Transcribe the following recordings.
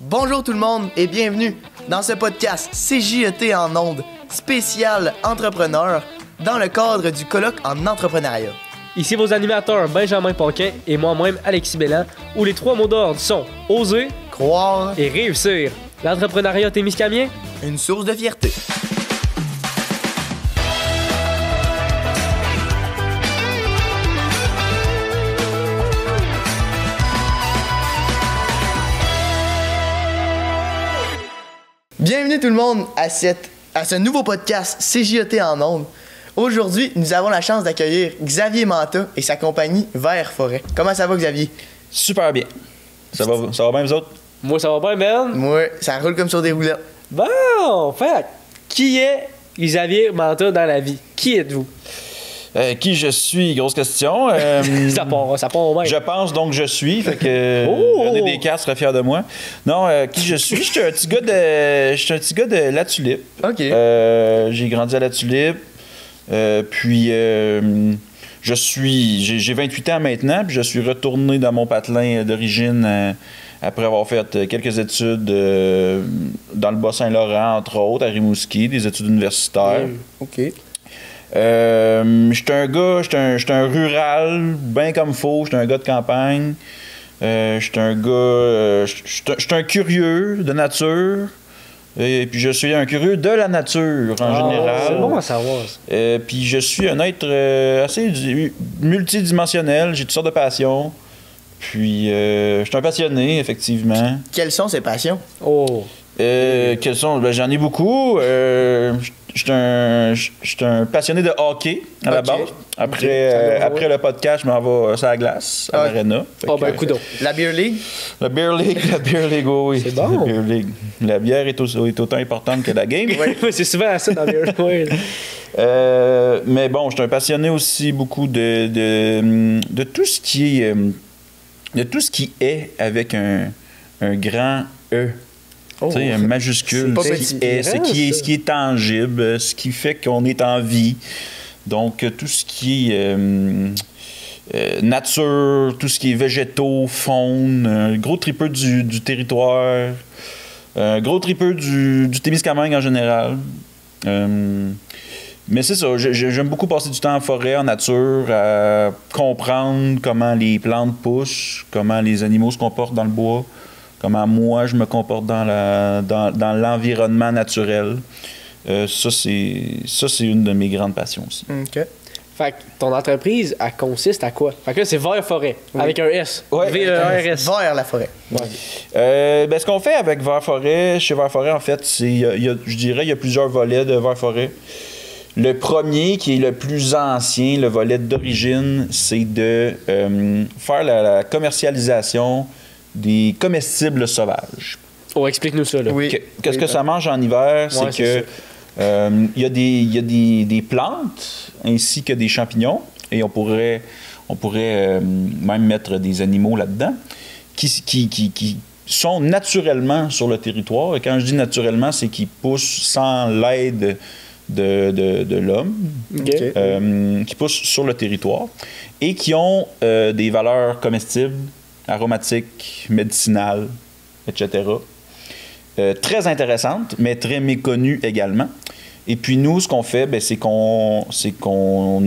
Bonjour tout le monde et bienvenue dans ce podcast CJET en ondes spécial entrepreneur dans le cadre du colloque en entrepreneuriat. Ici vos animateurs Benjamin Paquin et moi-même Alexis Belland, où les trois mots d'ordre sont oser, Croire et réussir. L'entrepreneuriat témiscamien, une source de fierté. Bienvenue tout le monde à ce nouveau podcast CJET en ondes. Aujourd'hui, nous avons la chance d'accueillir Xavier Manta et sa compagnie Vert Forêt. Comment ça va, Xavier? Super bien. Ça va bien, vous autres? moi ça va bien, Ben? Moi, ça roule comme sur des roulettes. Bon, fait, qui est Xavier Manta dans la vie? Qui êtes-vous? Qui je suis? Grosse question. Ça part bien. Je pense donc je suis. Fait que René Descartes serait fier de moi. Non, qui je suis? Je suis un petit gars de La Tulipe. OK. J'ai grandi à La Tulipe. J'ai 28 ans maintenant, puis je suis retourné dans mon patelin d'origine après avoir fait quelques études dans le Bas-Saint-Laurent, entre autres, à Rimouski, des études universitaires. OK. J'étais un rural, bien comme faut. J'étais un gars de campagne. J'étais un curieux de nature. Et puis je suis un curieux de la nature en général. C'est bon à savoir. Puis je suis un être assez multidimensionnel. J'ai toutes sortes de passions. Puis je suis un passionné, effectivement. Quelles sont ses passions? Oh. Quels sont? Ben, j'en ai beaucoup. Je suis un passionné de hockey à la base. Après le podcast, je m'en vais sur la glace, à l'Arena. Coudonc. La Beer League? La Beer League, oui. C'est bon. La Beer League. La bière est autant importante que la game. Oui, c'est souvent ça dans le Beer. Mais bon, je suis un passionné aussi beaucoup de tout ce qui est... de tout ce qui est avec un grand E. Tu sais, un majuscule, ce qui est tangible, ce qui fait qu'on est en vie. Donc, tout ce qui est nature, tout ce qui est végétaux, faune, un gros tripeux du territoire, un gros tripeux du Témiscamingue en général. Mais c'est ça, j'aime beaucoup passer du temps en forêt, en nature, à comprendre comment les plantes poussent, comment les animaux se comportent dans le bois, comment moi je me comporte dans l'environnement naturel. Ça, c'est une de mes grandes passions aussi. OK. Fait que ton entreprise, elle consiste à quoi? Fait que là, c'est Vert Forêt, avec un S. Ouais. V-E-R-S. Vert la forêt. Ouais. Ce qu'on fait avec Vert Forêt, chez Vert Forêt, en fait, je dirais il y a plusieurs volets de Vert Forêt. Le premier, qui est le plus ancien, le volet d'origine, c'est de faire la commercialisation des comestibles sauvages. Oh, explique-nous ça, là. Oui. Qu'est-ce que ça mange en hiver? Ouais, c'est que il y a des plantes ainsi que des champignons, et on pourrait même mettre des animaux là-dedans, qui sont naturellement sur le territoire. Et quand je dis naturellement, c'est qu'ils poussent sans l'aide de l'homme, qui poussent sur le territoire et qui ont des valeurs comestibles, aromatiques, médicinales, etc. Très intéressantes, mais très méconnues également. Et puis nous, ce qu'on fait, c'est qu'on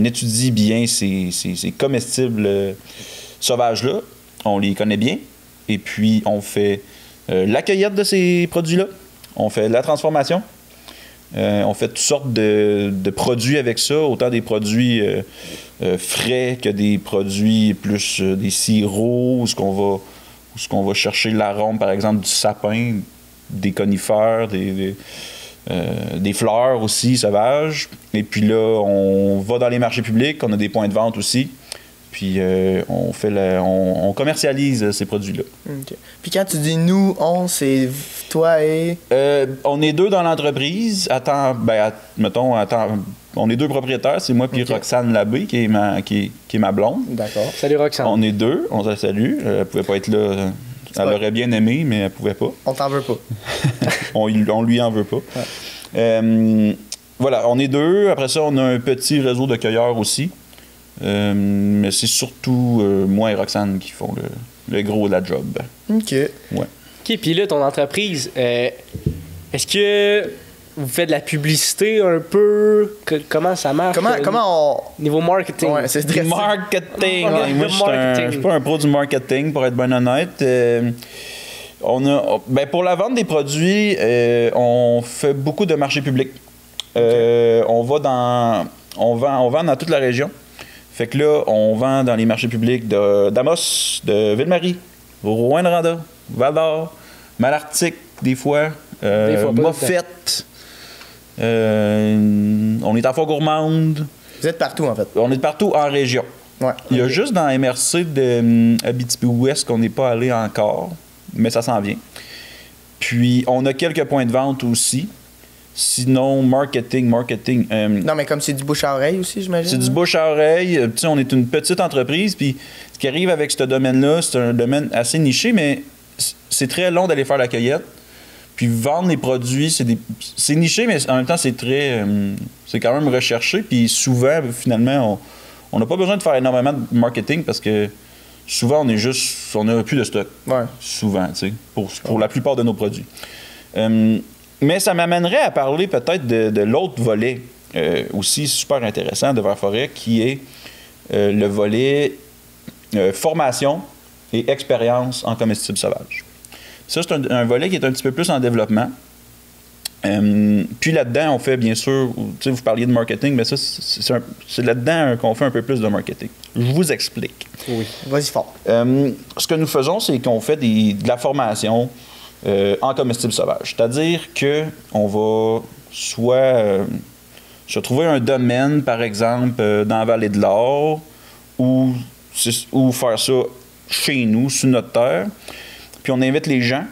étudie bien ces comestibles sauvages-là. On les connaît bien. Et puis on fait la cueillette de ces produits-là. On fait la transformation. On fait toutes sortes de produits avec ça, autant des produits frais que des produits plus des sirops, où ce qu'on va chercher l'arôme, par exemple, du sapin, des conifères, des fleurs aussi sauvages. Et puis là, on va dans les marchés publics, on a des points de vente aussi. Puis on commercialise ces produits-là. OK. Puis quand tu dis nous, on, c'est toi et... On est deux dans l'entreprise. On est deux propriétaires. C'est moi puis Roxane Labbé, qui est ma blonde. D'accord. Salut, Roxane. On est deux. On la salue. Elle pouvait pas être là. Elle aurait bien aimé, mais elle pouvait pas. On t'en veut pas. on lui en veut pas. Ouais. Voilà, on est deux. Après ça, on a un petit réseau de cueilleurs aussi. Mais c'est surtout moi et Roxane qui font le gros de la job. OK. Ouais. OK, puis là, ton entreprise, est-ce que vous faites de la publicité un peu? Comment ça marche? Comment Niveau marketing. Ouais, c'est Du marketing. Ouais, Moi, le je marketing. suis pas un pro du marketing, pour être bien honnête. Pour la vente des produits, on fait beaucoup de marchés publics. On vend dans toute la région. Fait que là, on vend dans les marchés publics d'Amos, de Ville-Marie, Rouyn-Noranda, Val-d'Or, Malartic, des fois, Des fois pas, Moffett. On est à Fort-Gourmande. Vous êtes partout, en fait. On est partout en région. Ouais. Il y a juste dans MRC de Abitibi-Ouest qu'on n'est pas allé encore, mais ça s'en vient. Puis, on a quelques points de vente aussi. Sinon, marketing. Non, mais comme c'est du bouche à oreille aussi, j'imagine. C'est du bouche à oreille. Tu sais, on est une petite entreprise, puis ce qui arrive avec ce domaine-là, c'est un domaine assez niché, mais c'est très long d'aller faire la cueillette. Puis vendre les produits, c'est niché, mais en même temps, c'est quand même recherché. Puis souvent, finalement, on n'a pas besoin de faire énormément de marketing parce que souvent, on n'a plus de stock. Ouais. Souvent, tu sais, pour la plupart de nos produits. Mais ça m'amènerait à parler peut-être de l'autre volet aussi super intéressant de Vert-Forêt, qui est le volet formation et expérience en comestibles sauvages. Ça, c'est un volet qui est un petit peu plus en développement. Puis là-dedans, on fait bien sûr, tu sais, vous parliez de marketing, mais ça, c'est là-dedans qu'on fait un peu plus de marketing. Je vous explique. Oui. Vas-y fort. Ce que nous faisons, c'est qu'on fait de la formation en comestibles sauvages. C'est-à-dire qu'on va soit se trouver un domaine, par exemple, dans la vallée de l'Or, ou faire ça chez nous, sur notre terre. Puis on invite les gens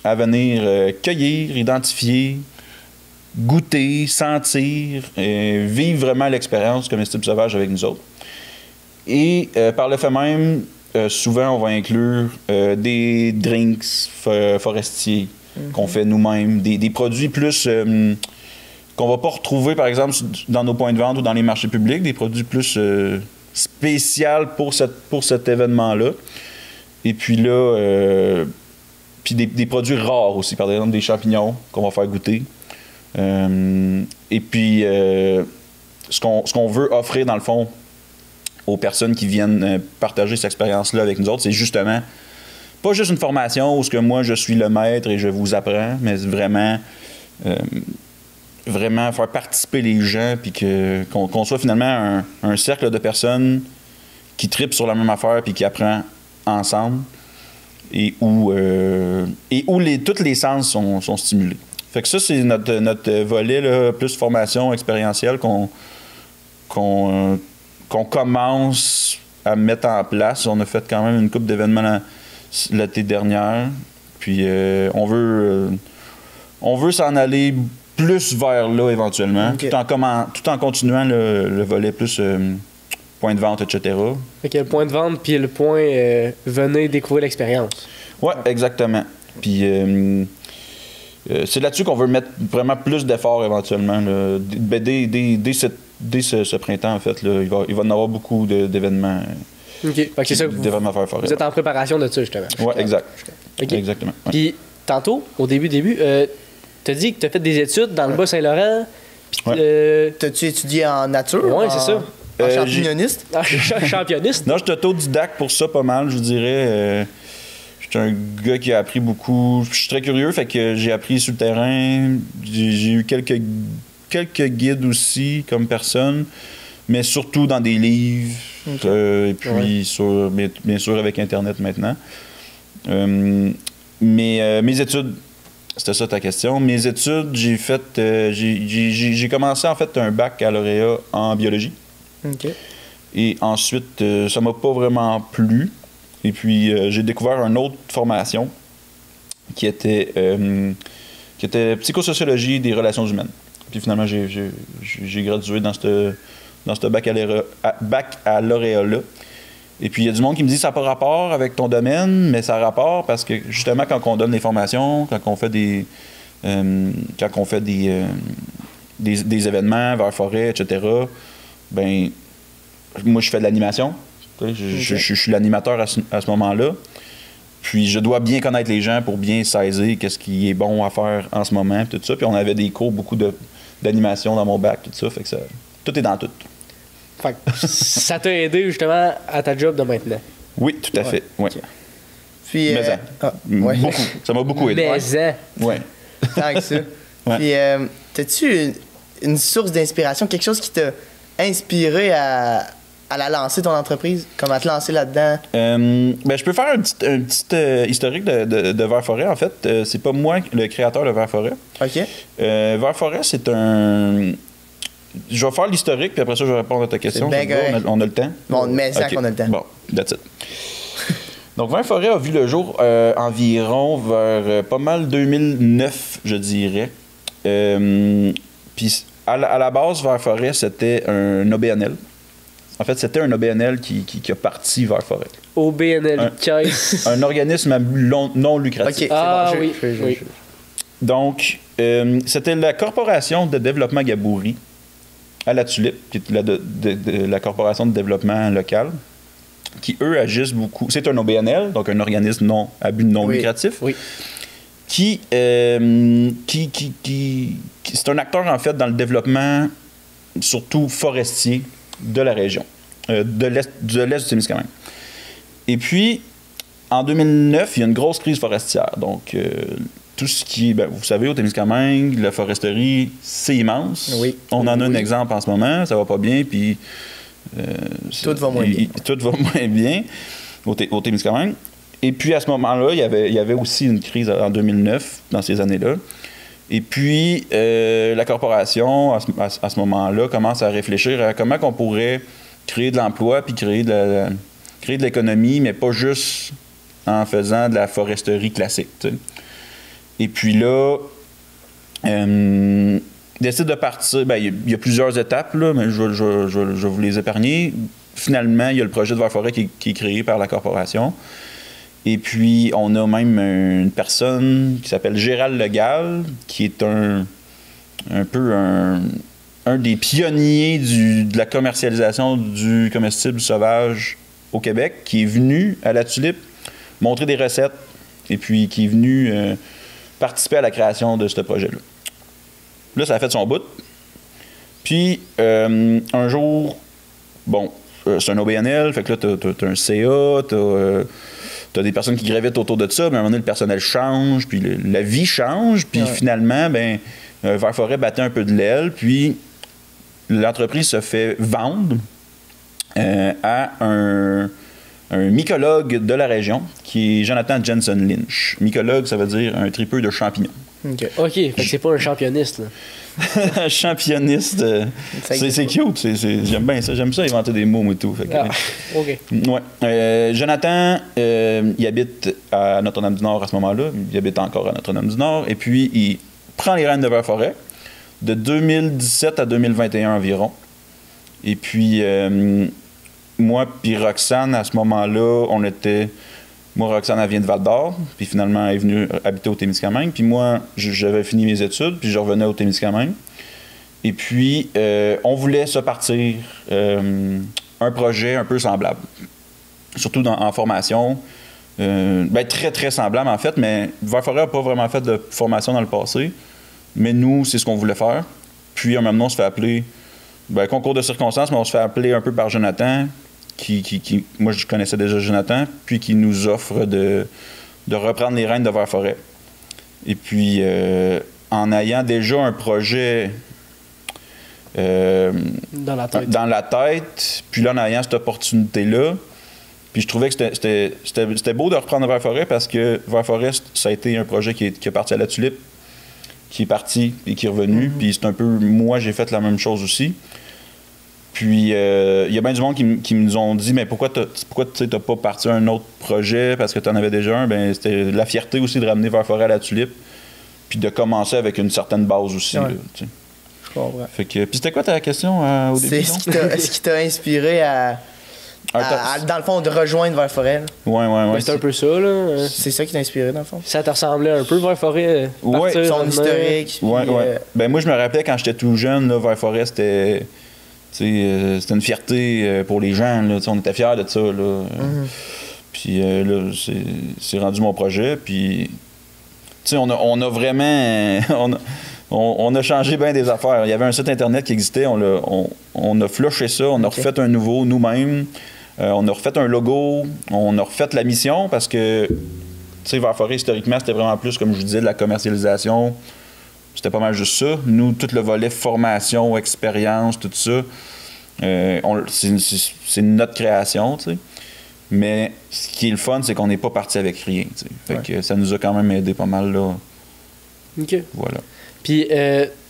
à venir cueillir, identifier, goûter, sentir, vivre vraiment l'expérience comestible sauvage avec nous autres. Et par le fait même, souvent on va inclure des drinks forestiers qu'on fait nous-mêmes, des produits plus qu'on va pas retrouver par exemple dans nos points de vente ou dans les marchés publics, des produits plus spéciaux pour cet événement-là. Et puis là, puis des produits rares aussi, par exemple des champignons qu'on va faire goûter. Et puis, ce qu'on veut offrir, dans le fond, aux personnes qui viennent partager cette expérience-là avec nous autres, c'est justement pas juste une formation où ce que moi, je suis le maître et je vous apprends, mais vraiment faire participer les gens puis qu'on soit finalement un cercle de personnes qui tripent sur la même affaire puis qui apprend ensemble et où tous les sens sont stimulés. Fait que ça, c'est notre volet là, plus formation expérientielle qu'on commence à mettre en place. On a fait quand même une couple d'événements l'été dernier. Puis on veut s'en aller plus vers là éventuellement, okay. tout en continuant le volet plus point de vente, etc. Fait qu'il y a le point de vente, puis le point venez découvrir l'expérience. Oui, exactement. Puis c'est là-dessus qu'on veut mettre vraiment plus d'efforts éventuellement. Là. Dès ce printemps, en fait, là, il va y en avoir beaucoup d'événements. OK. Fait que c'est ça que vous êtes en préparation de ça, justement. Oui, exact. OK. Exactement. Ouais. Puis tantôt, au début, tu as dit que tu as fait des études dans le Bas-Saint-Laurent. Puis T'as-tu étudié en nature? Oui, c'est ça. En champignonniste? Championiste? Non, je suis autodidacte pour ça pas mal, je vous dirais. Je suis un gars qui a appris beaucoup. Je suis très curieux, fait que j'ai appris sur le terrain. J'ai eu quelques guides aussi comme personne, mais surtout dans des livres. Okay. Et puis, bien sûr, avec Internet maintenant. Mais mes études, c'était ça ta question. Mes études, j'ai commencé en fait un baccalauréat en biologie. OK. Et ensuite, ça m'a pas vraiment plu. Et puis, j'ai découvert une autre formation qui était psychosociologie des relations humaines. Puis finalement, j'ai gradué dans ce baccalauréat-là. Et puis, il y a du monde qui me dit ça n'a pas rapport avec ton domaine, mais ça a rapport parce que, justement, quand on donne des formations, quand on fait des événements vers forêt, etc., ben moi, je fais de l'animation. Je suis l'animateur à ce moment-là. Puis je dois bien connaître les gens pour bien saisir qu'est-ce qui est bon à faire en ce moment, tout ça. Puis on avait des cours, beaucoup d'animation dans mon bac, tout ça. Fait que tout est dans tout. Fait que ça t'a aidé justement à ta job de maintenant. Oui, tout à fait. Ouais. Ok. Puis, Mais ouais. beaucoup. Ça m'a beaucoup aidé. Mais Ouais. Tant que ça. Ouais. Puis, t'as-tu une source d'inspiration, quelque chose qui t'a inspiré à la lancer, ton entreprise, comme à te lancer là-dedans? Je peux faire un petit historique de Vert Forêt, en fait. C'est pas moi le créateur de Vert Forêt. OK. Vert Forêt, c'est un... Je vais faire l'historique, puis après ça, je vais répondre à ta question. C'est bien correct. On a le temps? Bon, mais c'est qu'on a le temps. Bon, that's it. Donc, Vert Forêt a vu le jour environ vers pas mal 2009, je dirais. Puis, à la base, Vert Forêt, c'était un OBNL. En fait, c'était un OBNL qui a parti Vert Forêt. OBNL, qu'est-ce? Un organisme non lucratif. OK, c'est Ah bon. oui. Donc, c'était la Corporation de développement Gabouri à la Tulipe, qui est la Corporation de développement local, qui, eux, agissent beaucoup. C'est un OBNL, donc un organisme à but non lucratif, Oui. qui c'est un acteur, en fait, dans le développement, surtout forestier, de la région, de l'Est du Témiscamingue. Et puis, en 2009, il y a une grosse crise forestière. Donc, tout ce qui est, vous savez, au Témiscamingue, la foresterie, c'est immense. Oui. On en a un exemple en ce moment, ça va pas bien, puis... Tout va moins bien. Tout va moins bien au Témiscamingue. Et puis, à ce moment-là, il y avait aussi une crise en 2009, dans ces années-là. Et puis, la corporation, à ce moment-là, commence à réfléchir à comment on pourrait créer de l'emploi puis créer de l'économie, mais pas juste en faisant de la foresterie classique, tu sais. Et puis là, décide de partir. Il y a plusieurs étapes, là, mais je vais vous les épargner. Finalement, il y a le projet de Vert Forêt qui est créé par la corporation. Et puis, on a même une personne qui s'appelle Gérald Legal, qui est un peu un des pionniers de la commercialisation du comestible sauvage au Québec, qui est venu à la Tulipe montrer des recettes et puis qui est venu participer à la création de ce projet-là. Là, ça a fait son bout. Puis, un jour, c'est un OBNL, fait que là, t'as un CA, t'as des personnes qui gravitent autour de ça, mais à un moment donné, le personnel change, puis la vie change, puis finalement, Vert Forêt battait un peu de l'aile, puis l'entreprise se fait vendre à un mycologue de la région, qui est Jonathan Jensen Lynch. Mycologue, ça veut dire un tripeux de champignons. OK, fait que c'est pas un championiste, là. Championiste, c'est cute, j'aime bien ça, j'aime ça inventer des mots et tout. Fait que, OK. Ouais. Jonathan, il habite à Notre-Dame-du-Nord à ce moment-là, il habite encore à Notre-Dame-du-Nord, et puis il prend les rênes de Vert Forêt de 2017 à 2021 environ. Et puis, moi puis Roxane, à ce moment-là, moi, Roxane, elle vient de Val-d'Or, puis finalement, elle est venue habiter au Témiscamingue. Puis moi, j'avais fini mes études, puis je revenais au Témiscamingue. Et puis, on voulait se partir un projet un peu semblable, surtout en formation. Très, très semblable, en fait, mais Vert Forêt n'a pas vraiment fait de formation dans le passé. Mais nous, c'est ce qu'on voulait faire. Puis, à un moment donné, on se fait appeler, concours de circonstances, mais on se fait appeler un peu par Jonathan, qui moi, je connaissais déjà Jonathan, puis qui nous offre de reprendre les rênes de Vert Forêt. Et puis, en ayant déjà un projet dans la tête, puis là, en ayant cette opportunité-là, puis je trouvais que c'était beau de reprendre Vert Forêt parce que Vert Forêt, ça a été un projet qui est parti à la Tulipe, qui est parti et qui est revenu. Puis c'est un peu... Moi, j'ai fait la même chose aussi. Puis il y a bien du monde qui nous ont dit « Mais pourquoi tu n'as pas parti un autre projet parce que tu en avais déjà un? » C'était la fierté aussi de ramener Vert Forêt à la Tulipe puis de commencer avec une certaine base aussi. Ouais. Là, tu sais. Je comprends. Puis c'était quoi ta question au début? C'est ce qui t'a inspiré dans le fond, de rejoindre Vert Forêt. Ouais. C'est un peu ça, là. C'est ça qui t'a inspiré, dans le fond? Ça te ressemblait un peu, Vert Forêt? Ouais, son historique. Ouais. Moi, je me rappelais quand j'étais tout jeune, là, Vert Forêt, c'était une fierté pour les gens. Là, on était fiers de ça. Là. Puis là, c'est rendu mon projet. Puis, tu sais, on a vraiment... on a changé bien des affaires. Il y avait un site Internet qui existait. On a flushé ça. On a refait un nouveau nous-mêmes. On a refait un logo. On a refait la mission parce que, tu sais, Vert Forêt, historiquement, c'était vraiment plus, comme je vous disais, de la commercialisation. C'était pas mal juste ça. Nous, tout le volet formation, expérience, tout ça, c'est notre création, tu sais. Mais ce qui est le fun, c'est qu'on n'est pas parti avec rien, tu sais. Fait que ça nous a quand même aidé pas mal, là. OK. Voilà. Puis,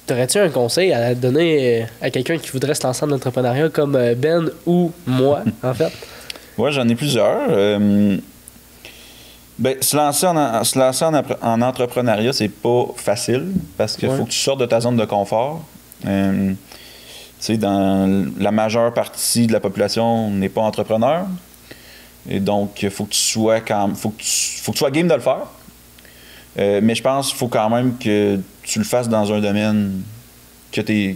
t'aurais-tu un conseil à donner à quelqu'un qui voudrait se lancer en entrepreneuriat comme Ben ou moi, en fait? Ouais, j'en ai plusieurs. Se lancer en entrepreneuriat, c'est pas facile parce qu'il faut que tu sortes de ta zone de confort. Tu sais, dans la majeure partie de la population n'est pas entrepreneur. Et donc, il faut que tu sois faut que tu sois game de le faire. Mais je pense qu'il faut quand même que tu le fasses dans un domaine que que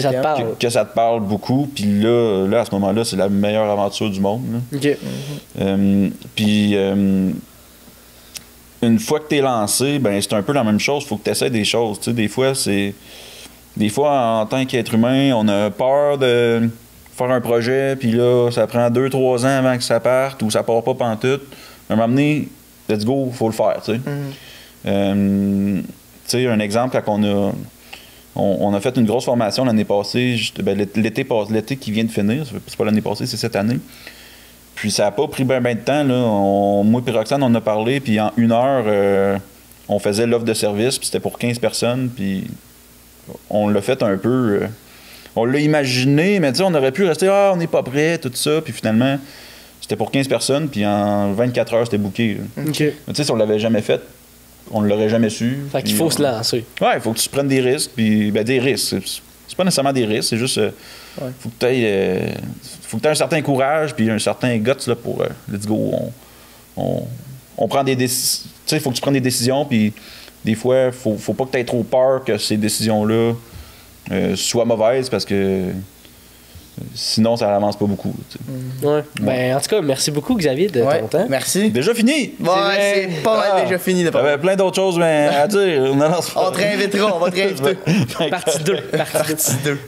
ça te parle. Que ça te parle beaucoup. Puis là, à ce moment-là, c'est la meilleure aventure du monde. Là. OK. Puis, une fois que tu es lancé, ben c'est un peu la même chose. Il faut que tu essaies des choses. Tu sais, des fois, en tant qu'être humain, on a peur de faire un projet, puis là, ça prend 2-3 ans avant que ça parte, ou ça part pas pantoute. À un moment donné, let's go, il faut le faire, tu sais. Tu sais, un exemple, quand on a fait une grosse formation l'année passée, l'été qui vient de finir, c'est pas l'année passée, c'est cette année. Puis ça n'a pas pris bien de temps, là. Moi et Roxane, on a parlé, puis en 1 heure, on faisait l'offre de service, puis c'était pour 15 personnes, puis on l'a fait un peu... on l'a imaginé, mais tu sais, on aurait pu rester « Ah, on n'est pas prêt », tout ça, puis finalement, c'était pour 15 personnes, puis en 24 heures, c'était booké. OK. Mais tu sais, si on l'avait jamais fait, on ne l'aurait jamais su. Fait qu'il faut se lancer. Ouais, il faut que tu prennes des risques, puis des risques. C'est pas nécessairement des risques, c'est juste... faut que tu aies un certain courage, puis un certain guts là, pour let's go. On prend des décisions. Tu sais, il faut que tu prennes des décisions, puis des fois, faut pas que tu aies trop peur que ces décisions-là soient mauvaises, parce que sinon, ça n'avance pas beaucoup. Ben, en tout cas, merci beaucoup, Xavier, de ton temps. Merci. Déjà fini? Ouais, c'est pas mal déjà fini. Il y avait plein d'autres choses à dire. On te réinvitera, on va te réinviter. Partie 2. Partie 2.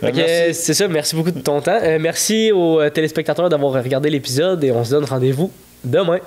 C'est ça, merci beaucoup de ton temps. Merci aux téléspectateurs d'avoir regardé l'épisode et on se donne rendez-vous demain.